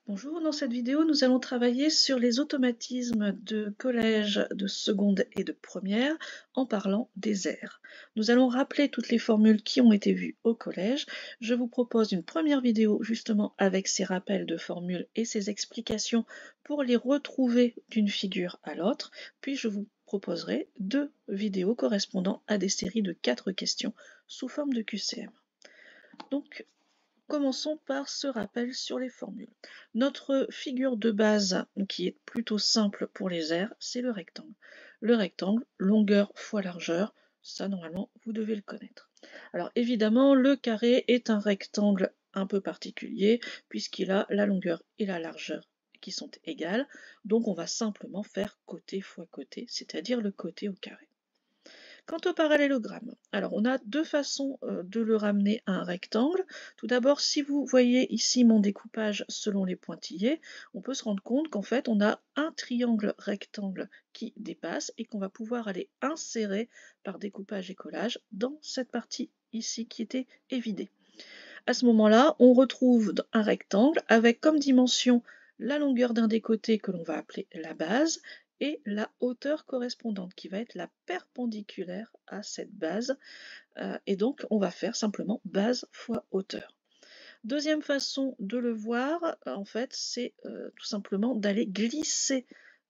Bonjour, dans cette vidéo, nous allons travailler sur les automatismes de collège, de seconde et de première en parlant des airs. Nous allons rappeler toutes les formules qui ont été vues au collège. Je vous propose une première vidéo justement avec ces rappels de formules et ces explications pour les retrouver d'une figure à l'autre. Puis je vous proposerai 2 vidéos correspondant à des séries de 4 questions sous forme de QCM. Donc, commençons par ce rappel sur les formules. Notre figure de base, qui est plutôt simple pour les airs, c'est le rectangle. Le rectangle, longueur fois largeur, ça normalement vous devez le connaître. Alors évidemment, le carré est un rectangle un peu particulier puisqu'il a la longueur et la largeur qui sont égales. Donc on va simplement faire côté fois côté, c'est-à-dire le côté au carré. Quant au parallélogramme, alors on a 2 façons de le ramener à un rectangle. Tout d'abord, si vous voyez ici mon découpage selon les pointillés, on peut se rendre compte qu'en fait on a un triangle rectangle qui dépasse et qu'on va pouvoir aller insérer par découpage et collage dans cette partie ici qui était évidée. À ce moment-là, on retrouve un rectangle avec comme dimension la longueur d'un des côtés que l'on va appeler la base et la hauteur correspondante qui va être la perpendiculaire à cette base. Et donc, on va faire simplement base fois hauteur. Deuxième façon de le voir, en fait, c'est tout simplement d'aller glisser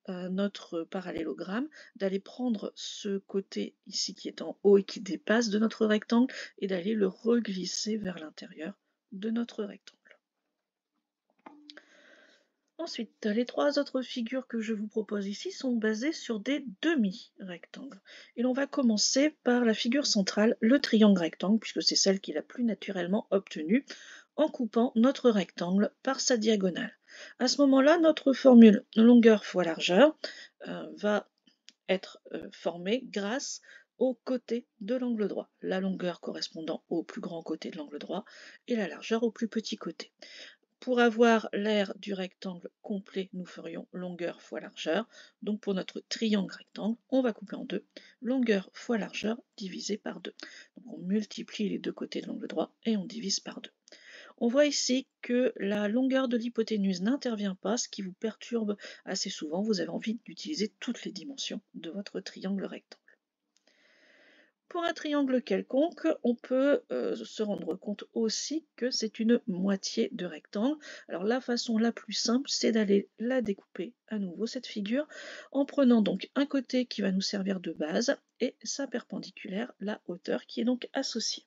notre parallélogramme, d'aller prendre ce côté ici qui est en haut et qui dépasse de notre rectangle et d'aller le reglisser vers l'intérieur de notre rectangle. Ensuite, les 3 autres figures que je vous propose ici sont basées sur des demi-rectangles. Et l'on va commencer par la figure centrale, le triangle rectangle, puisque c'est celle qui est la plus naturellement obtenue, en coupant notre rectangle par sa diagonale. À ce moment-là, notre formule longueur fois largeur va être formée grâce au côté de l'angle droit, la longueur correspondant au plus grand côté de l'angle droit et la largeur au plus petit côté. Pour avoir l'aire du rectangle complet, nous ferions longueur fois largeur. Donc pour notre triangle rectangle, on va couper en 2, longueur fois largeur divisé par 2. Donc on multiplie les 2 côtés de l'angle droit et on divise par 2. On voit ici que la longueur de l'hypoténuse n'intervient pas, ce qui vous perturbe assez souvent. Vous avez envie d'utiliser toutes les dimensions de votre triangle rectangle. Pour un triangle quelconque, on peut se rendre compte aussi que c'est une moitié de rectangle. Alors la façon la plus simple, c'est d'aller la découper à nouveau, cette figure, en prenant donc un côté qui va nous servir de base et sa perpendiculaire, la hauteur, qui est donc associée.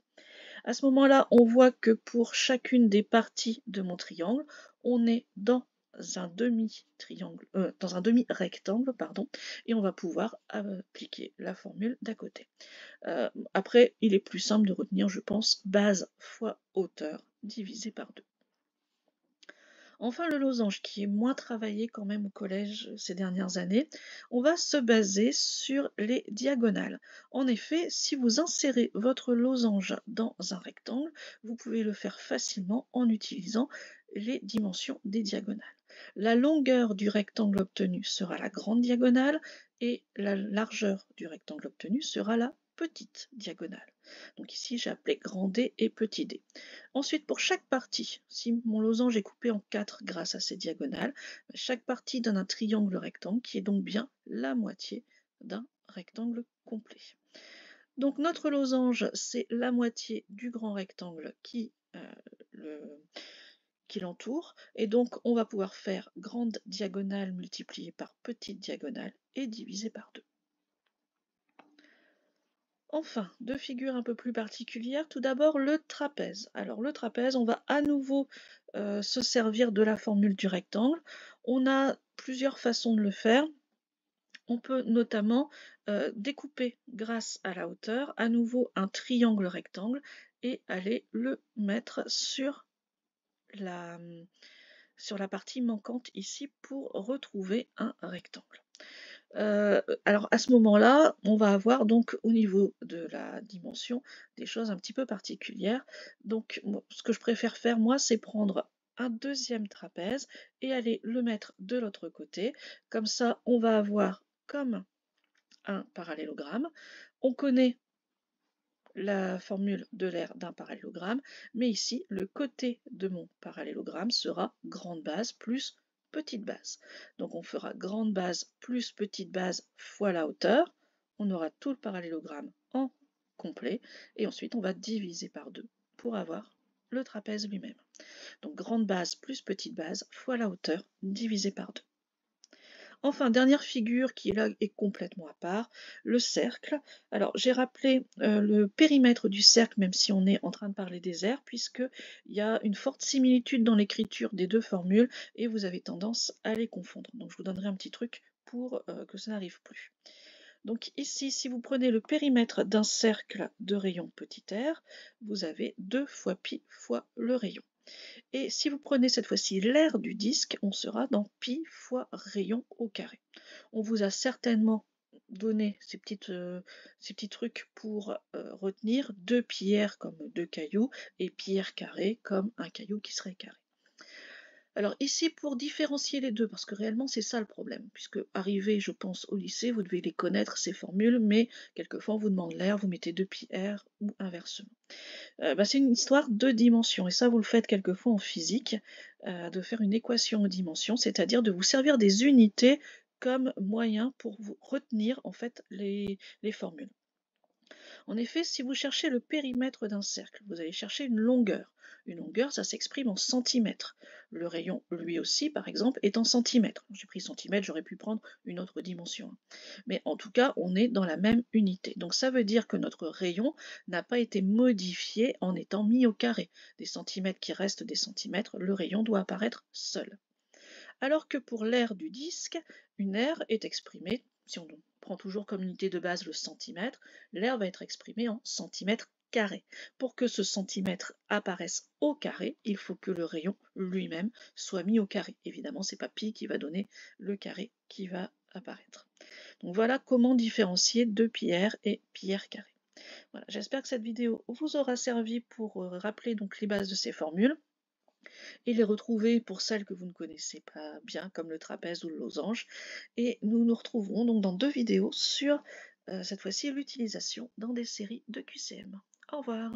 À ce moment-là, on voit que pour chacune des parties de mon triangle, on est dans un demi-rectangle, pardon, et on va pouvoir appliquer la formule d'à côté. Après, il est plus simple de retenir, je pense, base fois hauteur divisé par 2. Enfin, le losange, qui est moins travaillé quand même au collège ces dernières années, on va se baser sur les diagonales. En effet, si vous insérez votre losange dans un rectangle, vous pouvez le faire facilement en utilisant les dimensions des diagonales. La longueur du rectangle obtenu sera la grande diagonale et la largeur du rectangle obtenu sera la petite diagonale. Donc ici, j'ai appelé grand D et petit d. Ensuite, pour chaque partie, si mon losange est coupé en 4 grâce à ces diagonales, chaque partie donne un triangle rectangle qui est donc bien la moitié d'un rectangle complet. Donc notre losange, c'est la moitié du grand rectangle qui l'entoure. Et donc, on va pouvoir faire grande diagonale multipliée par petite diagonale et divisée par 2. Enfin, 2 figures un peu plus particulières. Tout d'abord, le trapèze. Alors, le trapèze, on va à nouveau se servir de la formule du rectangle. On a plusieurs façons de le faire. On peut notamment découper grâce à la hauteur à nouveau un triangle rectangle et aller le mettre sur la partie manquante ici pour retrouver un rectangle. Alors à ce moment-là, on va avoir donc au niveau de la dimension des choses un petit peu particulières. Donc ce que je préfère faire moi, c'est prendre un deuxième trapèze et aller le mettre de l'autre côté. Comme ça, on va avoir comme un parallélogramme. On connaît la formule de l'aire d'un parallélogramme, mais ici, le côté de mon parallélogramme sera grande base plus petite base. Donc on fera grande base plus petite base fois la hauteur. On aura tout le parallélogramme en complet, et ensuite on va diviser par 2 pour avoir le trapèze lui-même. Donc grande base plus petite base fois la hauteur divisé par 2. Enfin, dernière figure qui là est complètement à part, le cercle. Alors j'ai rappelé le périmètre du cercle, même si on est en train de parler des aires, puisqu'il y a une forte similitude dans l'écriture des deux formules et vous avez tendance à les confondre. Donc je vous donnerai un petit truc pour que ça n'arrive plus. Donc ici, si vous prenez le périmètre d'un cercle de rayon petit r, vous avez 2 fois pi fois le rayon. Et si vous prenez cette fois-ci l'aire du disque, on sera dans pi fois rayon au carré. On vous a certainement donné ces petits trucs pour retenir 2 pi r comme 2 cailloux et pi r carré comme un caillou qui serait carré. Alors ici, pour différencier les deux, parce que réellement c'est ça le problème, puisque arrivé, je pense, au lycée, vous devez les connaître, ces formules, mais quelquefois on vous demande l'aire, vous mettez 2 pi r ou inversement. C'est une histoire de dimensions, et ça vous le faites quelquefois en physique, de faire une équation aux dimensions, c'est-à-dire de vous servir des unités comme moyen pour vous retenir en fait les formules. En effet, si vous cherchez le périmètre d'un cercle, vous allez chercher une longueur. Une longueur, ça s'exprime en centimètres. Le rayon, lui aussi, par exemple, est en centimètres. J'ai pris centimètres, j'aurais pu prendre une autre dimension. Mais en tout cas, on est dans la même unité. Donc ça veut dire que notre rayon n'a pas été modifié en étant mis au carré. Des centimètres qui restent des centimètres, le rayon doit apparaître seul. Alors que pour l'aire du disque, une aire est exprimée, si on prend toujours comme unité de base le centimètre, l'aire va être exprimée en centimètres carrés. Pour que ce centimètre apparaisse au carré, il faut que le rayon lui-même soit mis au carré. Évidemment, c'est pas pi qui va donner le carré qui va apparaître. Donc voilà comment différencier 2 pi r et pi r carré. Voilà, j'espère que cette vidéo vous aura servi pour rappeler donc les bases de ces formules et les retrouver pour celles que vous ne connaissez pas bien, comme le trapèze ou le losange. Et nous nous retrouverons donc dans 2 vidéos sur cette fois-ci l'utilisation dans des séries de QCM. Au revoir.